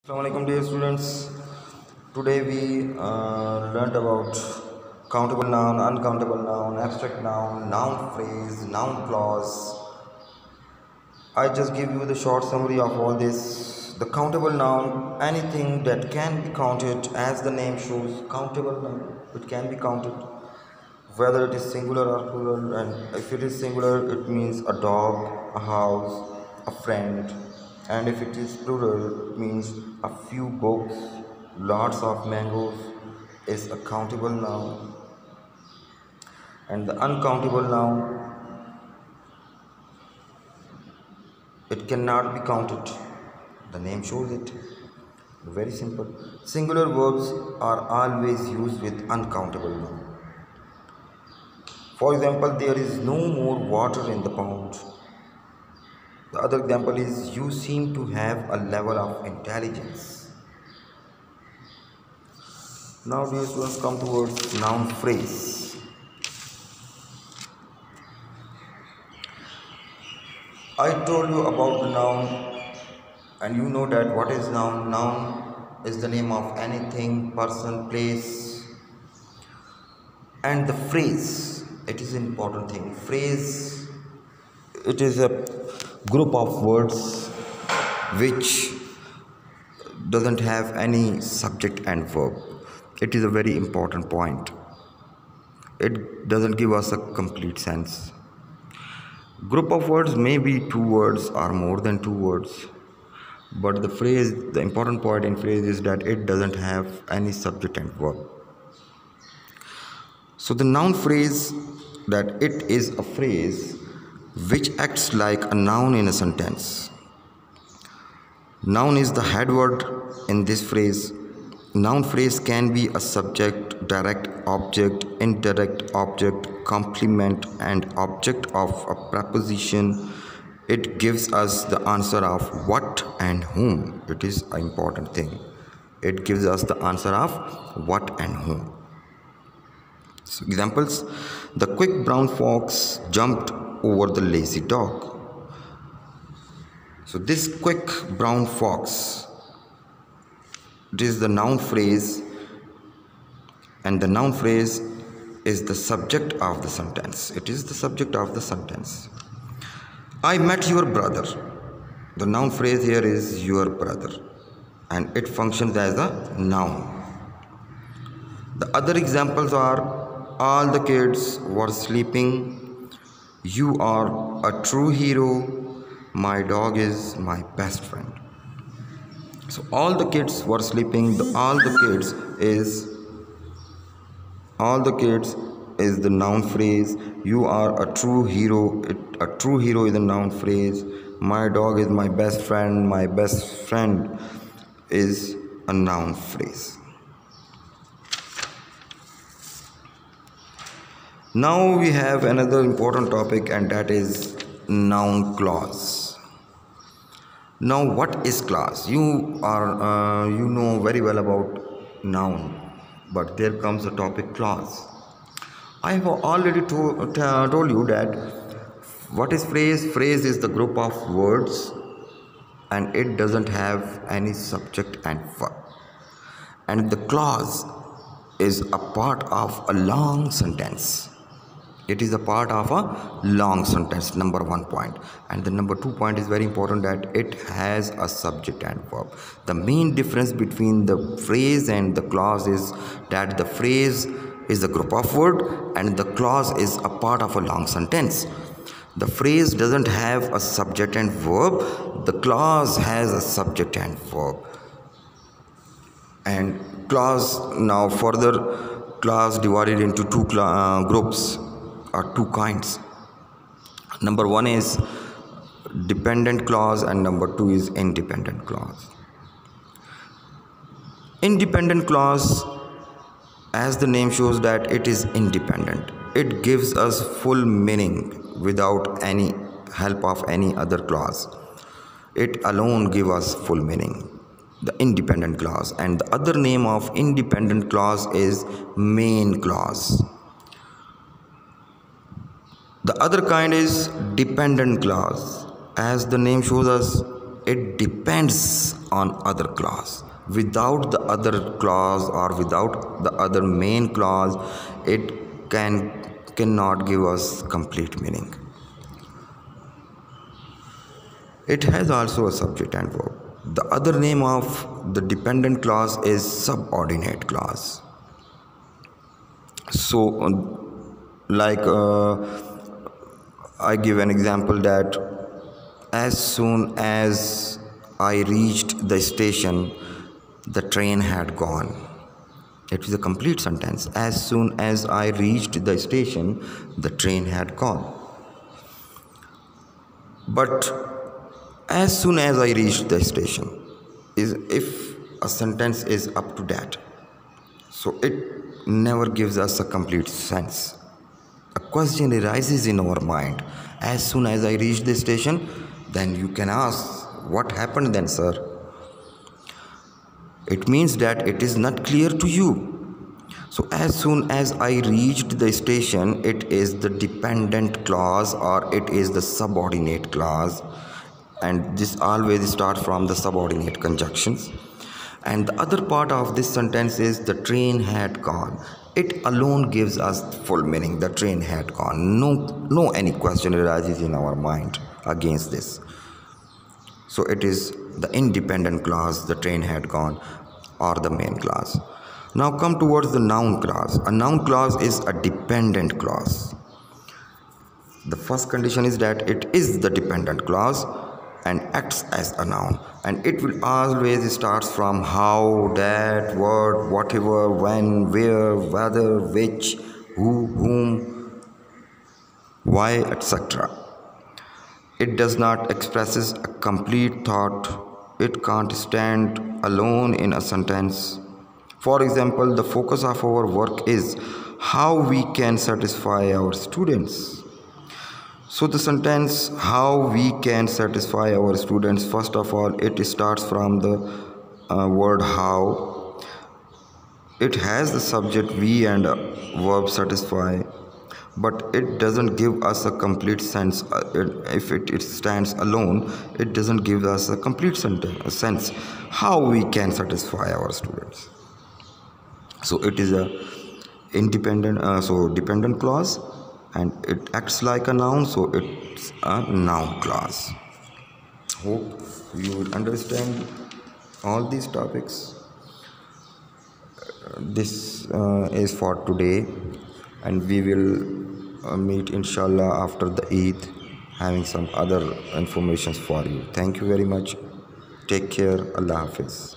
Assalamualaikum dear students. Today we learned about countable noun, uncountable noun, abstract noun, noun phrase, noun clause. I just give you the short summary of all this. The countable noun, anything that can be counted, as the name shows, countable noun. It can be counted, whether it is singular or plural. And if it is singular, it means a dog, a house, a friend. And if it is plural, it means a few books, lots of mangoes is a countable noun. And the uncountable noun, it cannot be counted. The name shows it. Very simple. Singular verbs are always used with uncountable noun. For example, there is no more water in the pond. The other example is you seem to have a level of intelligence. Now dear students, come towards noun phrase. I told you about the noun and you know that what is noun. Noun is the name of anything, person, place. And the phrase, it is an important thing. Phrase, it is a group of words which doesn't have any subject and verb. It is a very important point. It doesn't give us a complete sense. Group of words may be two words or more than two words, but the phrase, the important point in phrase is that it doesn't have any subject and verb. So the noun phrase, that it is a phrase which acts like a noun in a sentence. Noun is the head word in this phrase. Noun phrase can be a subject, direct object, indirect object, complement, and object of a preposition. It gives us the answer of what and whom. It is an important thing. It gives us the answer of what and whom. So examples: the quick brown fox jumped over the lazy dog. So this quick brown fox, it is the noun phrase, and the noun phrase is the subject of the sentence. It is the subject of the sentence. I met your brother. The noun phrase here is your brother, and it functions as a noun. The other examples are: all the kids were sleeping. You are a true hero. My dog is my best friend. So all the kids were sleeping. All the kids is the noun phrase. You are a true hero. A true hero is a noun phrase. My dog is my best friend. My best friend is a noun phrase. Now we have another important topic, and that is noun clause. Now what is clause? You know very well about noun, but there comes the topic clause. I have already told you that what is phrase? Phrase is the group of words and it doesn't have any subject and verb. And the clause is a part of a long sentence. It is a part of a long sentence, number 1 point. And the number 2 point is very important, that it has a subject and verb. The main difference between the phrase and the clause is that the phrase is a group of words and the clause is a part of a long sentence. The phrase doesn't have a subject and verb. The clause has a subject and verb. And clause, now further, clause divided into two groups or two kinds. Number 1 is dependent clause and number 2 is independent clause. Independent clause, as the name shows, that it is independent. It gives us full meaning without any help of any other clause. It alone gives us full meaning, the independent clause. And the other name of independent clause is main clause. The other kind is dependent clause. As the name shows us, it depends on other clause. Without the other clause or without the other main clause, it cannot give us complete meaning. It has also a subject and verb. The other name of the dependent clause is subordinate clause. So, I give an example that as soon as I reached the station, the train had gone. It is a complete sentence. As soon as I reached the station, the train had gone. But as soon as I reached the station is if a sentence is up to that. So it never gives us a complete sense. A question arises in our mind. As soon as I reached the station, then you can ask, what happened then, sir? It means that it is not clear to you. So as soon as I reached the station, it is the dependent clause or it is the subordinate clause, and this always starts from the subordinate conjunctions. And the other part of this sentence is the train had gone. It alone gives us full meaning. The train had gone. No any question arises in our mind against this. So it is the independent clause, the train had gone, or the main clause. Now come towards the noun clause. A noun clause is a dependent clause. The first condition is that it is the dependent clause and acts as a noun, and it will always starts from how, that, what, whatever, when, where, whether, which, who, whom, why, etc. It does not expresses a complete thought. It can't stand alone in a sentence. For example, the focus of our work is how we can satisfy our students. So the sentence how we can satisfy our students, first of all, it starts from the word how. It has the subject we and verb satisfy, but it doesn't give us a complete sense. If it stands alone, it doesn't give us a complete sense how we can satisfy our students. So it is a dependent clause, and it acts like a noun, so it's a noun clause. Hope you will understand all these topics. This is for today, and we will meet inshallah after the Eid, having some other informations for you. Thank you very much. Take care. Allah Hafiz.